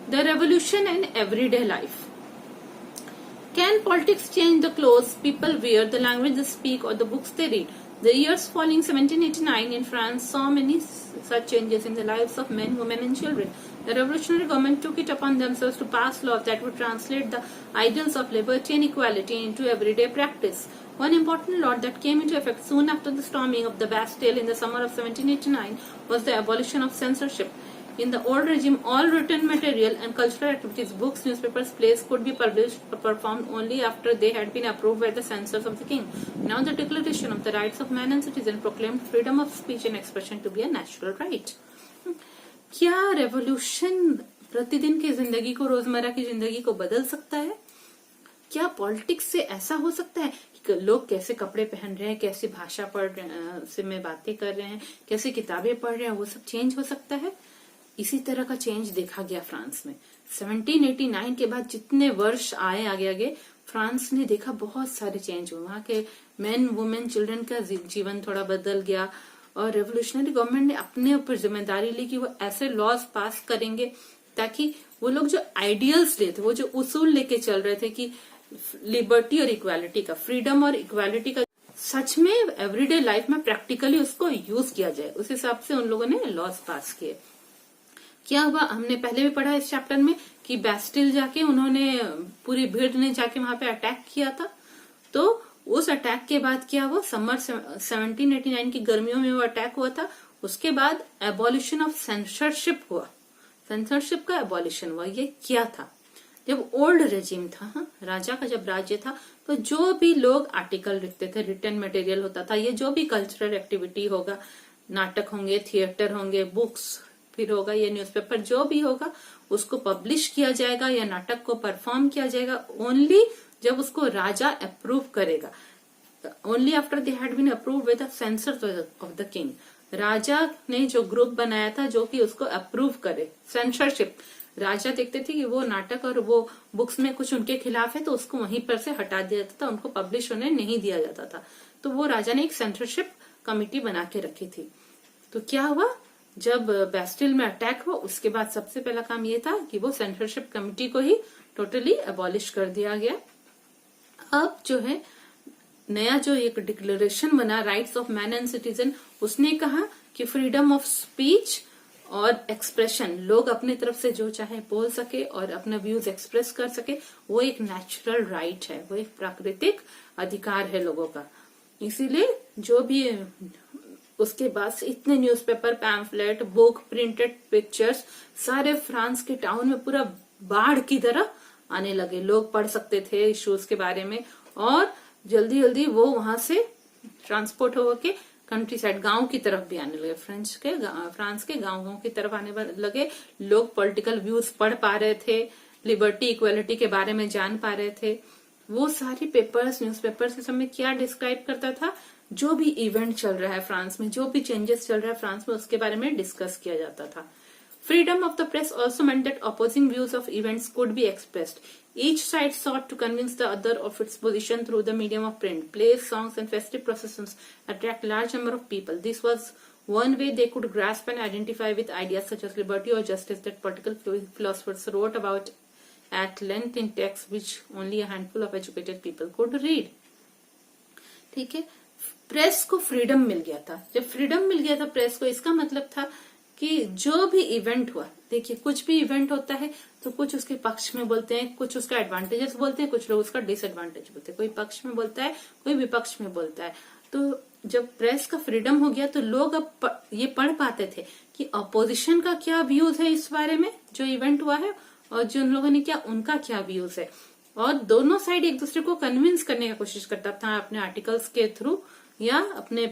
The revolution in everyday life. Can politics change the clothes people wear, the language they speak, or the books they read? The years following 1789 in France saw many such changes in the lives of men, women, and children. The revolutionary government took it upon themselves to pass laws that would translate the ideals of liberty and equality into everyday practice. One important law that came into effect soon after the storming of the Bastille in the summer of 1789 was the abolition of censorship. In the old regime, all written material and cultural activities, books, newspapers, plays could be published or performed only after they had been approved by the censors of the king. Now the Declaration of the Rights of Man and Citizen proclaimed freedom of speech and expression to be a natural right. क्या revolution प्रतिदिन की जिंदगी को, रोजमर्रा की जिंदगी को बदल सकता है? क्या पॉलिटिक्स से ऐसा हो सकता है कि लोग कैसे कपड़े पहन रहे हैं, कैसी भाषा पढ़ रहे से में बातें कर रहे हैं, कैसी किताबें पढ़ रहे हैं, वो सब चेंज हो सकता है? इसी तरह का चेंज देखा गया फ्रांस में 1789 के बाद। जितने वर्ष आए आगे आगे, फ्रांस ने देखा बहुत सारे चेंज हुए। वहां के मेन, वुमेन, चिल्ड्रन का जीवन थोड़ा बदल गया और रेवोल्यूशनरी गवर्नमेंट ने अपने ऊपर जिम्मेदारी ली कि वो ऐसे लॉज पास करेंगे ताकि वो लोग जो आइडियल्स लेते, वो जो उसूल लेके चल रहे थे कि लिबर्टी और इक्वालिटी का, फ्रीडम और इक्वालिटी का, सच में एवरीडे लाइफ में प्रैक्टिकली उसको यूज किया जाए, उस हिसाब से उन लोगों ने लॉज पास किए। क्या हुआ, हमने पहले भी पढ़ा इस चैप्टर में कि बैस्टिल जाके उन्होंने, पूरी भीड़ ने जाके वहां पे अटैक किया था। तो उस अटैक के बाद क्या हुआ, समर 1789 की गर्मियों में वो अटैक हुआ था। उसके बाद एबॉलिशन ऑफ सेंसरशिप हुआ, सेंसरशिप का एबॉलिशन हुआ। ये क्या था, जब ओल्ड रेजिम था, राजा का जब राज्य था, तो जो भी लोग आर्टिकल लिखते थे, रिटन मटेरियल होता था, ये जो भी कल्चरल एक्टिविटी होगा, नाटक होंगे, थिएटर होंगे, बुक्स फिर होगा, ये न्यूज़पेपर जो भी होगा, उसको पब्लिश किया जाएगा या नाटक को परफॉर्म किया जाएगा ओनली जब उसको राजा अप्रूव करेगा, only after they had been approved by the censors of the king. राजा ने जो ग्रुप बनाया था जो कि उसको अप्रूव करे, सेंसरशिप। राजा देखते थे कि वो नाटक और वो बुक्स में कुछ उनके खिलाफ है तो उसको वहीं पर से हटा दिया जाता था, उनको पब्लिश होने नहीं दिया जाता था। तो वो राजा ने एक सेंसरशिप कमिटी बना के रखी थी। तो क्या हुआ, जब बैस्टिल में अटैक हुआ उसके बाद सबसे पहला काम ये था कि वो सेंसरशिप कमिटी को ही टोटली अबॉलिश कर दिया गया। अब जो है नया जो एक डिक्लेरेशन बना, rights of man and citizen, उसने कहा कि फ्रीडम ऑफ स्पीच और एक्सप्रेशन, लोग अपने तरफ से जो चाहे बोल सके और अपना व्यूज एक्सप्रेस कर सके, वो एक नेचुरल राइट है, वो एक प्राकृतिक अधिकार है लोगों का। इसीलिए जो भी उसके बाद इतने newspaper, pamphlet, book, printed pictures सारे फ्रांस के टाउन में पूरा बाढ़ की तरह आने लगे। लोग पढ़ सकते थे इश्यूज के बारे में और जल्दी जल्दी वो वहां से ट्रांसपोर्ट होके कंट्री साइड, गांव की तरफ भी आने लगे। फ्रांस के गांवों की तरफ आने लगे लोग। पॉलिटिकल व्यूज पढ़ पा रहे थे, लिबर्टी, इक्वालिटी के बारे में जान पा रहे थे। वो सारी पेपर्स, न्यूज़पेपर्स इस समय क्या डिस्क्राइब करता था, जो भी इवेंट चल रहा है फ्रांस में, जो भी चेंजेस चल रहा है फ्रांस में, उसके बारे में डिस्कस किया जाता था। Freedom of the press also meant that opposing views of events could be expressed. Each side sought to convince the other of its position through the medium of print. Plays, songs, and festive processions attract large number of people. This was one way they could grasp and identify with ideas such as liberty or justice that political philosophers wrote about at length in texts which only a handful of educated people could read. ठीक है, press को freedom मिल गया था। जब freedom मिल गया था press को, इसका मतलब था कि जो भी इवेंट हुआ, देखिए कुछ भी इवेंट होता है तो कुछ उसके पक्ष में बोलते हैं, कुछ उसका एडवांटेजेस बोलते हैं, कुछ लोग उसका डिसएडवांटेज बोलते हैं। कोई पक्ष में बोलता है, कोई विपक्ष में बोलता है। तो जब प्रेस का फ्रीडम हो गया तो लोग अब ये पढ़ पाते थे कि अपोजिशन का क्या व्यूज है इस बारे में जो इवेंट हुआ है, और जिन लोगों ने क्या, उनका क्या व्यूज है। और दोनों साइड एक दूसरे को कन्विंस करने की कोशिश करता था अपने आर्टिकल्स के थ्रू या अपने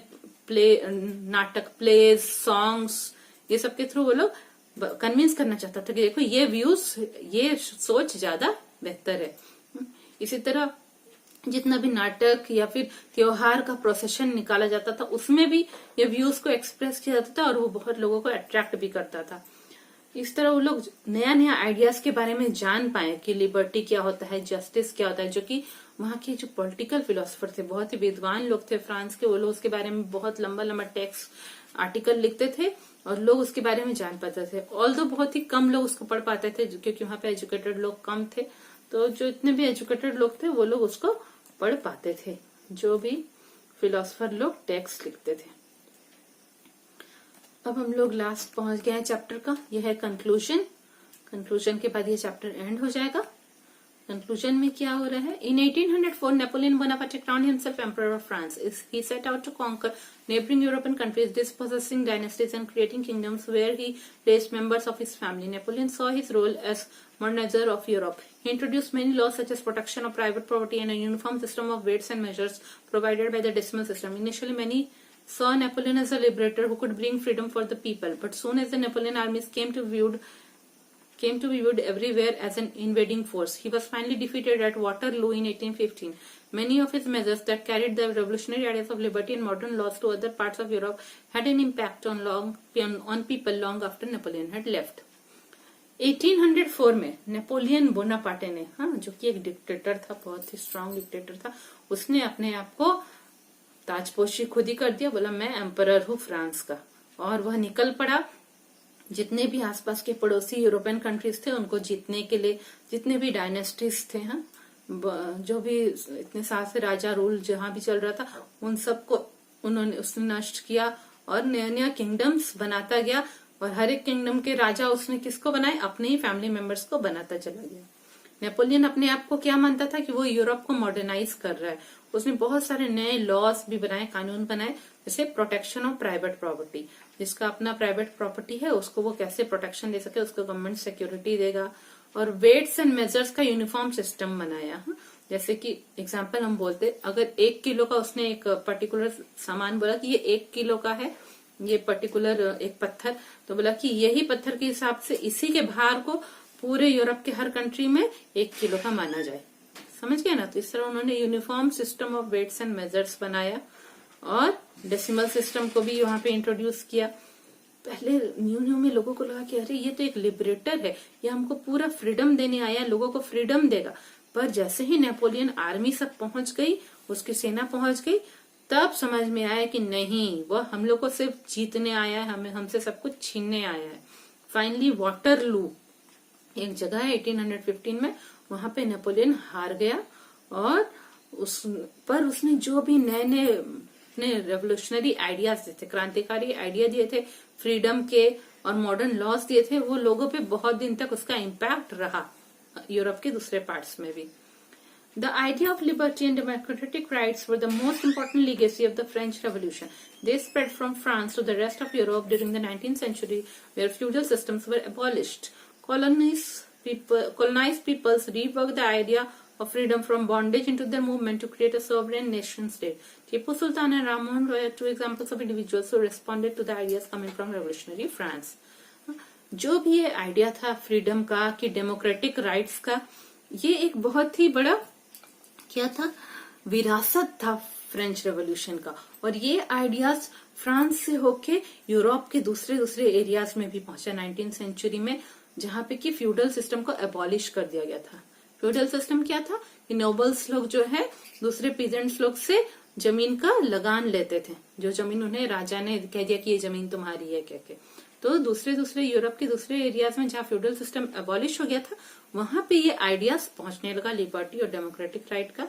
नाटक, प्लेज, सॉन्ग्स, ये सब के थ्रू वो लोग कन्विंस करना चाहता था कि देखो ये व्यूज, ये सोच ज्यादा बेहतर है। इसी तरह जितना भी नाटक या फिर त्योहार का प्रोसेशन निकाला जाता था उसमें भी ये व्यूज को एक्सप्रेस किया जाता था और वो बहुत लोगों को अट्रैक्ट भी करता था। इस तरह वो लोग नया नया आइडियाज के बारे में जान पाए कि लिबर्टी क्या होता है, जस्टिस क्या होता है, जो कि वहां के जो पॉलिटिकल फिलोसफर थे, बहुत ही विद्वान लोग थे फ्रांस के, वो लोग उसके बारे में बहुत लंबा लंबा टेक्स्ट, आर्टिकल लिखते थे और लोग उसके बारे में जान पाते थे। ऑल्दो बहुत ही कम लोग उसको पढ़ पाते थे क्योंकि वहां पे एजुकेटेड लोग कम थे, तो जो इतने भी एजुकेटेड लोग थे वो लोग उसको पढ़ पाते थे, जो भी फिलोसफर लोग टेक्स्ट लिखते थे। अब हम लोग लास्ट पहुंच गए हैं चैप्टर का, यह है कंक्लूजन। कंक्लूजन के बाद ये चैप्टर एंड हो जाएगा। कंक्लूजन में क्या हो रहा है? इन 1804 Napoleon Bonaparte crowned himself emperor of France. He set out to conquer neighboring European countries, dispossessing dynasties and creating kingdoms where he placed members of his family. Napoleon saw his role as modernizer of Europe. He introduced many laws such as protection of private property and a uniform system of weights and measures provided by the decimal system. Initially, many saw Napoleon as a liberator who could bring freedom for the people, but soon as the Napoleon armies came to be viewed everywhere as an invading force. He was finally defeated at Waterloo in 1815. Many of his measures that carried the revolutionary ideas of liberty and modern laws to other parts of Europe had an impact on people long after Napoleon had left. 1804 में Napoleon Bonaparte ने, जो कि एक dictator था, बहुत ही strong dictator था, उसने अपने आप को ताजपोशी खुद ही कर दिया, बोला मैं एम्परर हूँ फ्रांस का। और वह निकल पड़ा जितने भी आसपास के पड़ोसी यूरोपियन कंट्रीज थे उनको जीतने के लिए, जितने भी डायनेस्टीज थे, जो भी इतने साल से राजा रूल जहां भी चल रहा था उन सबको उसने नष्ट किया और नया नया किंगडम्स बनाता गया। और हर एक किंगडम के राजा उसने किसको बनाए? अपने ही फैमिली मेंबर्स को बनाता चला गया। नेपोलियन अपने आप को क्या मानता था कि वो यूरोप को मॉडर्नाइज कर रहा है। उसने बहुत सारे नए लॉज भी बनाए, कानून बनाए, जैसे प्रोटेक्शन ऑफ प्राइवेट प्रॉपर्टी, जिसका अपना प्राइवेट प्रॉपर्टी है उसको वो कैसे प्रोटेक्शन दे सके, उसको गवर्नमेंट सिक्योरिटी देगा। और वेट्स एंड मेजर्स का यूनिफॉर्म सिस्टम बनाया। जैसे कि एग्जांपल हम बोलते, अगर 1 किलो का उसने एक पर्टिकुलर सामान बोला कि ये 1 किलो का है, ये पर्टिकुलर एक पत्थर, तो बोला कि यही पत्थर के हिसाब से इसी के भार को पूरे यूरोप के हर कंट्री में 1 किलो का माना जाए। समझ गए ना? तो इस तरह उन्होंने uniform system of weights and measures बनाया और डेसिमल सिस्टम को भी वहां पे इंट्रोड्यूस किया। पहले न्यू में लोगों को लगा कि अरे ये तो एक लिबरेटर है, ये हमको पूरा फ्रीडम देने आया, लोगों को फ्रीडम देगा। पर जैसे ही नेपोलियन आर्मी सब पहुंच गई, उसकी सेना पहुंच गई, तब समझ में आया कि नहीं, वह हम लोग को सिर्फ जीतने आया है, हमसे सब कुछ छीनने आया है। फाइनली वाटरलू एक जगह है 1815 में, वहां पे नेपोलियन हार गया और उसने जो भी नए नए रेवोल्यूशनरी आइडियाज दिए थे, क्रांतिकारी आइडिया दिए थे, फ्रीडम के और मॉडर्न लॉज दिए थे, वो लोगों पे बहुत दिन तक उसका इम्पैक्ट रहा, यूरोप के दूसरे पार्ट्स में भी। The idea of liberty and democratic rights were the most important legacy of the French Revolution. They spread from France to the rest of Europe during the 19th century, where feudal systems were abolished. Colonized peoples reworked the idea of freedom from bondage into their movement to create a sovereign nation state. Tipu Sultan and Ram Mohan Roy are two examples of individuals who responded to the ideas coming from revolutionary France. जो भी ये idea था freedom का कि democratic rights का, ये एक बहुत ही बड़ा क्या था, विरासत था फ्रेंच रेवोल्यूशन का। और ये आइडियाज फ्रांस से होके यूरोप के दूसरे एरियाज में भी पहुंचा 19th सेंचुरी में, जहां पे कि फ्यूडल सिस्टम को एबॉलिश कर दिया गया था। फ्यूडल सिस्टम क्या था कि नोबल्स लोग जो है दूसरे पीजेंट्स लोग से जमीन का लगान लेते थे, जो जमीन उन्हें राजा ने कह दिया कि ये जमीन तुम्हारी है कह के। तो दूसरे यूरोप के दूसरे एरियाज में जहाँ फ्यूडल सिस्टम एबॉलिश हो गया था, वहां पे ये आइडियाज पहुंचने लगा लिबर्टी और डेमोक्रेटिक राइट का,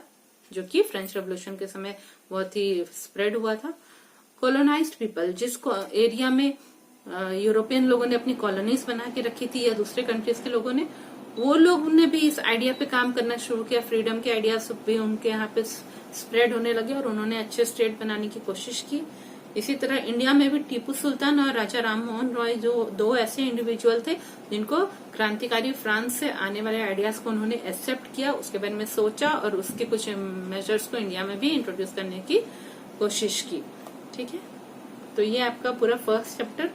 जो कि फ्रेंच रेवोल्यूशन के समय बहुत ही स्प्रेड हुआ था। कोलोनाइज्ड पीपल, जिस एरिया में यूरोपियन लोगों ने अपनी कॉलोनीज बना के रखी थी या दूसरे कंट्रीज के लोगों ने, वो लोग ने भी इस आइडिया पे काम करना शुरू किया। फ्रीडम के आइडियाज भी उनके यहाँ पे स्प्रेड होने लगे और उन्होंने अच्छे स्टेट बनाने की कोशिश की। इसी तरह इंडिया में भी टीपू सुल्तान और राजा राम मोहन रॉय जो दो ऐसे इंडिविजुअल थे जिनको क्रांतिकारी फ्रांस से आने वाले आइडियाज को उन्होंने एक्सेप्ट किया, उसके बारे में सोचा और उसके कुछ मेजर्स को इंडिया में भी इंट्रोड्यूस करने की कोशिश की। ठीक है, तो ये आपका पूरा फर्स्ट चैप्टर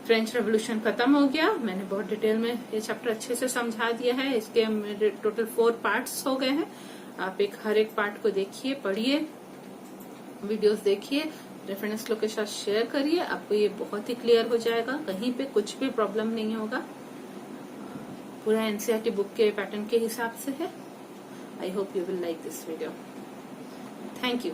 फ्रेंच रेवोल्यूशन खत्म हो गया। मैंने बहुत डिटेल में ये चैप्टर अच्छे से समझा दिया है। इसके मेरे टोटल 4 पार्ट्स हो गए हैं। आप हर एक पार्ट को देखिए, पढ़िए, वीडियोस देखिए, रेफरेंस लोग के साथ शेयर करिए, आपको ये बहुत ही क्लियर हो जाएगा, कहीं पे कुछ भी प्रॉब्लम नहीं होगा। पूरा एनसीईआरटी बुक के पैटर्न के हिसाब से है। I hope you will like this video. Thank you.